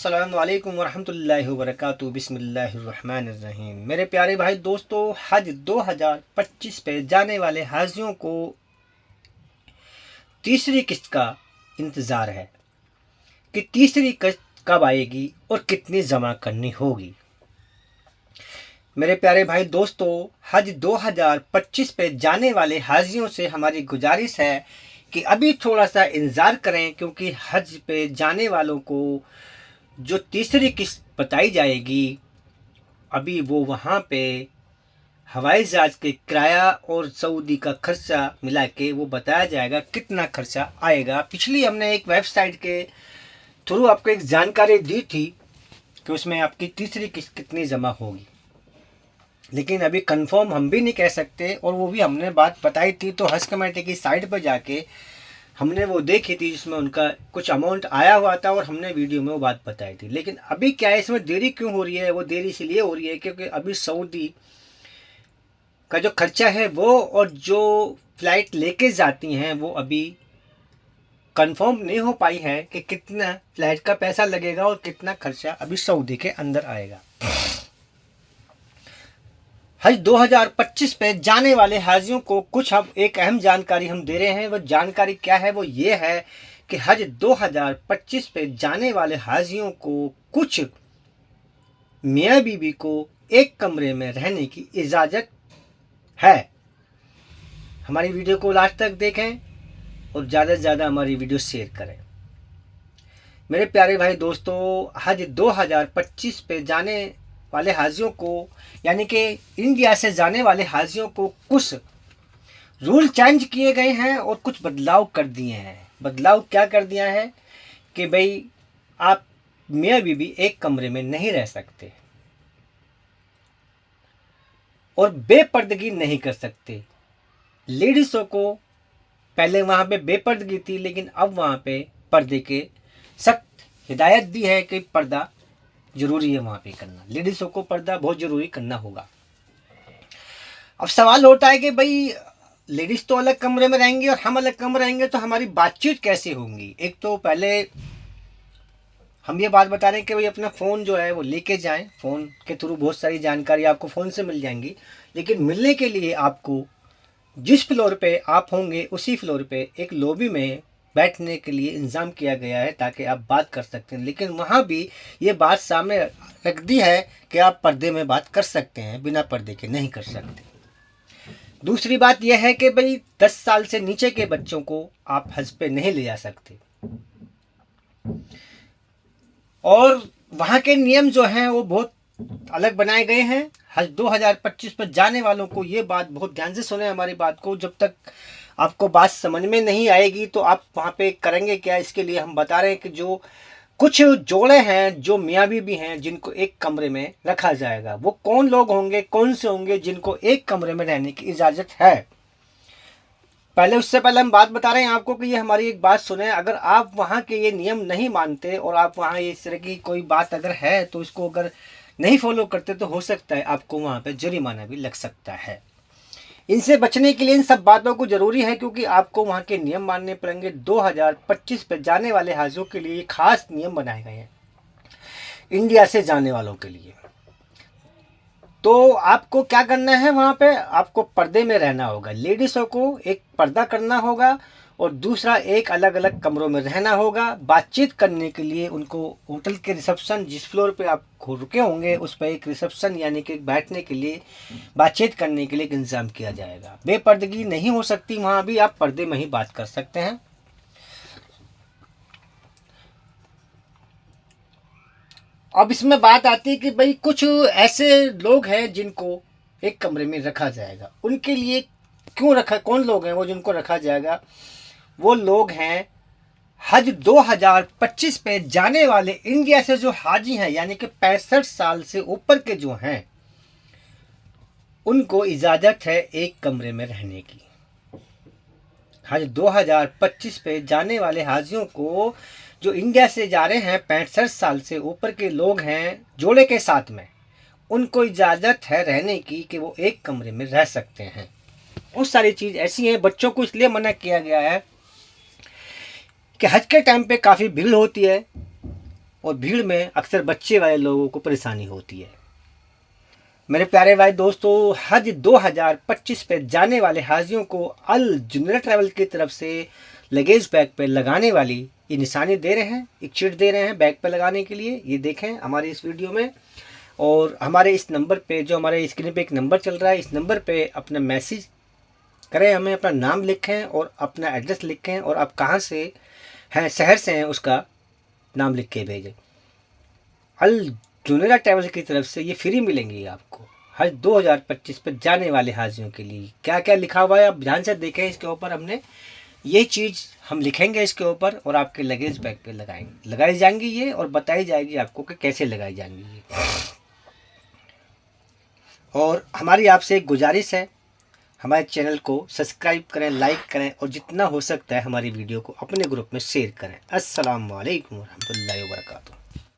अस्सलामु अलैकुम वरहमतुल्लाहि वबरकातुहू। बिस्मिल्लाहिर्रहमानिर्रहीम। मेरे प्यारे भाई दोस्तों, हज 2025 पे जाने वाले हाजियों को तीसरी किस्त का इंतज़ार है कि तीसरी किस्त कब आएगी और कितनी जमा करनी होगी। मेरे प्यारे भाई दोस्तों, हज 2025 पे जाने वाले हाजियों से हमारी गुजारिश है कि अभी थोड़ा सा इंतज़ार करें, क्योंकि हज पे जाने वालों को जो तीसरी किस्त बताई जाएगी, अभी वो वहाँ पे हवाई जहाज़ के किराया और सऊदी का खर्चा मिला के वो बताया जाएगा कितना खर्चा आएगा। पिछली हमने एक वेबसाइट के थ्रू आपको एक जानकारी दी थी कि उसमें आपकी तीसरी किस्त कितनी जमा होगी, लेकिन अभी कंफर्म हम भी नहीं कह सकते। और वो भी हमने बात बताई थी तो हज कमेटी की साइट पर जाके हमने वो देखी थी जिसमें उनका कुछ अमाउंट आया हुआ था और हमने वीडियो में वो बात बताई थी। लेकिन अभी क्या है, इसमें देरी क्यों हो रही है? वो देरी इसलिए हो रही है क्योंकि अभी सऊदी का जो खर्चा है वो और जो फ़्लाइट लेके जाती हैं वो अभी कंफर्म नहीं हो पाई है कि कितना फ़्लाइट का पैसा लगेगा और कितना खर्चा अभी सऊदी के अंदर आएगा। हज 2025 पे जाने वाले हाजियों को कुछ अब एक अहम जानकारी हम दे रहे हैं। वो जानकारी क्या है? वो ये है कि हज 2025 पे जाने वाले हाजियों को कुछ मियाँ बीबी को एक कमरे में रहने की इजाज़त है। हमारी वीडियो को लास्ट तक देखें और ज़्यादा से ज़्यादा हमारी वीडियो शेयर करें। मेरे प्यारे भाई दोस्तों, हज 2025 पे जाने वाले हाजियों को, यानी कि इंडिया से जाने वाले हाजियों को कुछ रूल चेंज किए गए हैं और कुछ बदलाव कर दिए हैं। बदलाव क्या कर दिया है कि भाई आप मियाँ बीबी एक कमरे में नहीं रह सकते और बेपर्दगी नहीं कर सकते। लेडीज़ों को पहले वहाँ पे बेपर्दगी थी, लेकिन अब वहाँ पे पर्दे के सख्त हिदायत दी है कि पर्दा ज़रूरी है वहाँ पे करना। लेडीज़ों को पर्दा बहुत ज़रूरी करना होगा। अब सवाल होता है कि भाई लेडीज़ तो अलग कमरे में रहेंगी और हम अलग कमरे रहेंगे, तो हमारी बातचीत कैसे होंगी? एक तो पहले हम ये बात बता रहे हैं कि भाई अपना फ़ोन जो है वो लेके जाएं। फ़ोन के थ्रू बहुत सारी जानकारी आपको फ़ोन से मिल जाएंगी, लेकिन मिलने के लिए आपको जिस फ्लोर पे आप होंगे उसी फ्लोर पे एक लॉबी में बैठने के लिए इंतज़ाम किया गया है ताकि आप बात कर सकते हैं। लेकिन वहाँ भी ये बात सामने रख दी है कि आप पर्दे में बात कर सकते हैं, बिना पर्दे के नहीं कर सकते। दूसरी बात यह है कि भाई 10 साल से नीचे के बच्चों को आप हज पे नहीं ले जा सकते और वहाँ के नियम जो हैं वो बहुत अलग बनाए गए हैं। हज 2025 पर जाने वालों को ये बात बहुत ध्यान से सुने हमारी बात को। जब तक आपको बात समझ में नहीं आएगी तो आप वहाँ पे करेंगे क्या, इसके लिए हम बता रहे हैं कि जो कुछ जोड़े हैं, जो मियाँ बीबी हैं, जिनको एक कमरे में रखा जाएगा, वो कौन लोग होंगे, कौन से होंगे जिनको एक कमरे में रहने की इजाज़त है। पहले उससे पहले हम बात बता रहे हैं आपको कि ये हमारी एक बात सुने। अगर आप वहाँ के ये नियम नहीं मानते और आप वहाँ ये इस तरह की कोई बात अगर है तो इसको अगर नहीं फॉलो करते तो हो सकता है आपको वहाँ पे जुर्माना भी लग सकता है। इनसे बचने के लिए इन सब बातों को ज़रूरी है, क्योंकि आपको वहाँ के नियम मानने पड़ेंगे। 2025 पे जाने वाले हाजियों के लिए खास नियम बनाए गए हैं इंडिया से जाने वालों के लिए। तो आपको क्या करना है, वहाँ पे आपको पर्दे में रहना होगा। लेडीज़ों को एक पर्दा करना होगा और दूसरा एक अलग अलग कमरों में रहना होगा। बातचीत करने के लिए उनको होटल के रिसेप्शन, जिस फ्लोर पे आप रुके होंगे उस पर एक रिसेप्शन यानी कि बैठने के लिए, बातचीत करने के लिए इंतज़ाम किया जाएगा। बेपर्दगी नहीं हो सकती, वहाँ भी आप पर्दे में ही बात कर सकते हैं। अब इसमें बात आती है कि भाई कुछ ऐसे लोग हैं जिनको एक कमरे में रखा जाएगा। उनके लिए क्यों रखा, कौन लोग हैं वो जिनको रखा जाएगा? वो लोग हैं हज 2025 पे जाने वाले इंडिया से जो हाजी हैं, यानी कि 65 साल से ऊपर के जो हैं, उनको इजाज़त है एक कमरे में रहने की। हज 2025 पे जाने वाले हाजियों को जो इंडिया से जा रहे हैं, 65 साल से ऊपर के लोग हैं जोड़े के साथ में, उनको इजाज़त है रहने की कि वो एक कमरे में रह सकते हैं। बहुत सारी चीज़ ऐसी हैं। बच्चों को इसलिए मना किया गया है कि हज के टाइम पे काफ़ी भीड़ होती है और भीड़ में अक्सर बच्चे वाले लोगों को परेशानी होती है। मेरे प्यारे भाई दोस्तों, हज 2025 पे जाने वाले हाजियों को अल जुनैरा ट्रैवल की तरफ से लगेज बैग पे लगाने वाली ये निशानी दे रहे हैं, एक चिट दे रहे हैं बैग पे लगाने के लिए। ये देखें हमारे इस वीडियो में, और हमारे इस नंबर पे, जो हमारे स्क्रीन पे एक नंबर चल रहा है, इस नंबर पे अपना मैसेज करें, हमें अपना नाम लिखें और अपना एड्रेस लिखें, और आप कहाँ से हैं, शहर से हैं, उसका नाम लिख के भेजें। अल जुनैरा ट्रैवल की तरफ से ये फ्री मिलेंगी आपको हज 2025 पर जाने वाले हाजियों के लिए। क्या क्या लिखा हुआ है आप ध्यान से देखें। इसके ऊपर हमने ये चीज़ हम लिखेंगे इसके ऊपर, और आपके लगेज बैग पे लगाई जाएंगी ये, और बताई जाएगी आपको कि कैसे लगाई जाएंगी ये। और हमारी आपसे एक गुजारिश है, हमारे चैनल को सब्सक्राइब करें, लाइक करें, और जितना हो सकता है हमारी वीडियो को अपने ग्रुप में शेयर करें। अस्सलाम वालेकुम रहमतुल्लाहि व बरकातुहू।